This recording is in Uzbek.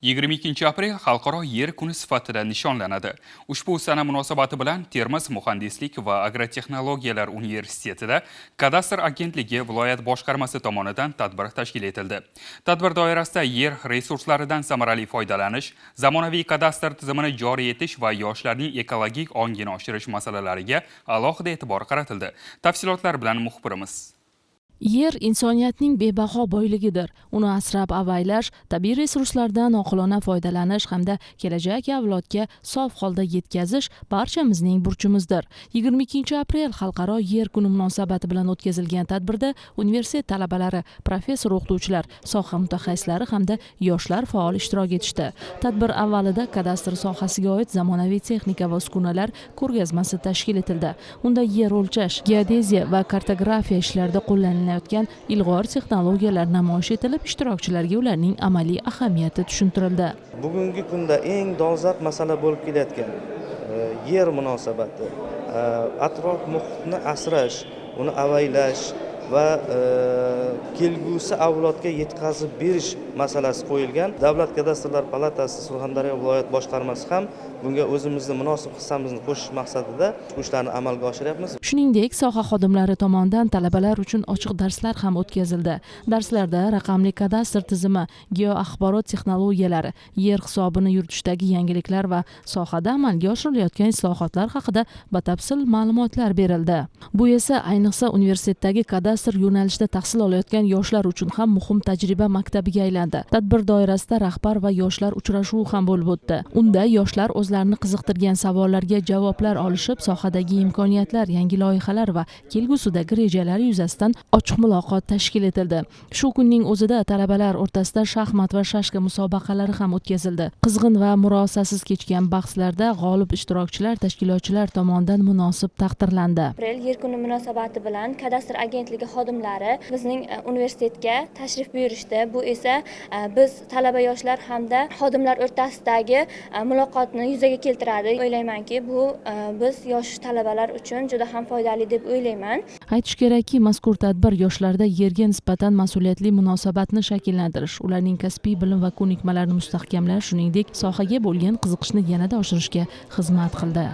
22 aprel Xalqaro yer kuni sifatida nishonlanadi. Ushbu sana munosabati bilan Termiz muhandislik va agrotexnologiyalar universitetida kadastr agentligi viloyat boshqarmasi tomonidan tadbir tashkil etildi. Tadbir doirasida yer resurslaridan samarali foydalanish, zamonaviy kadastr tizimini joriy etish va yoshlarning ekologik ongini oshirish masalalariga alohida e'tibor qaratildi. Tafsilotlar bilan muxbirimiz. Yer insoniyatning bebaho boyligidir. Uni asrab-avaylash, tabiiy resurslardan oqilona foydalanish hamda kelajak avlodga sof holda yetkazish barchamizning burchimizdir. 22 aprel Xalqaro yer kuni munosabati bilan o'tkazilgan tadbirda universitet talabalari, professor-o'qituvchilar, soha mutaxassislari hamda yoshlar faol ishtirok etishdi. Tadbir avvalida kadastr sohasiga oid zamonaviy texnika va uskunalar ko'rgazmasi tashkil etildi. Unda yer o'lchash, geodeziya va kartografiya ishlarida qo'llanilgan ilg'or texnologiyalar namoyish etilib, ishtirokchilarga ularning amaliy ahamiyati tushuntirildi. Bugungi kunda eng dolzarb masala bo'lib kelayotgan yer munosabati, atrof muhitni asrash, uni avaylash va kelgusi avlodga yetkazib berish masalasi qo'yilgan. Davlat kadastrlar palatasi, Surxondaryo viloyat boshqarmasi ham bunga o'zimizni munosib hissamizni qo'shish maqsadida bu ishlarni amalga oshiryapmiz. Shuningdek, soha xodimlari tomonidan talabalar uchun ochiq darslar ham o'tkazildi. Darslarda raqamli kadastr tizimi, geoaxborot texnologiyalari, yer hisobini yuritishdagi yangiliklar va sohada amalga oshirilayotgan islohotlar haqida batafsil ma'lumotlar berildi. Bu esa ayniqsa universitetdagi kadastr yo'nalishida tahsil olayotgan yoshlar uchun ham muhim tajriba maktabiga aylandi. Tadbir doirasida rahbar va yoshlar uchrashuvi ham bo'lib o'tdi. Unda yoshlar o'zlarini qiziqtirgan savollarga javoblar olishib, sohadagi imkoniyatlar, yangi loyihalar va kelgusidagi rejalar yuzasidan ochiq muloqot tashkil etildi. Shu kunning o'zida talabalar o'rtasida shaxmat va shashka musobaqalari ham o'tkazildi. Qizg'in va murosasiz kechgan bahslarda g'olib ishtirokchilar tashkilotchilar tomonidan munosib taqdirlandi. Aprel yer kuni munosabati bilan kadastr agentligi xodimlari bizning universitetga tashrif buyurishdi. Bu esa biz talaba yoshlar hamda xodimlar o'rtasidagi muloqotni yuzaga keltiradi. O'ylaymanki, bu biz yosh talabalar uchun juda ham foydali deb o'ylayman. Aytish kerakki, mazkur tadbir yoshlarda yerga nisbatan mas'uliyatli munosabatni shakllantirish, ularning kasbiy bilim va ko'nikmalarini mustahkamlash, shuningdek, sohaga bo'lgan qiziqishni yanada oshirishga xizmat qildi.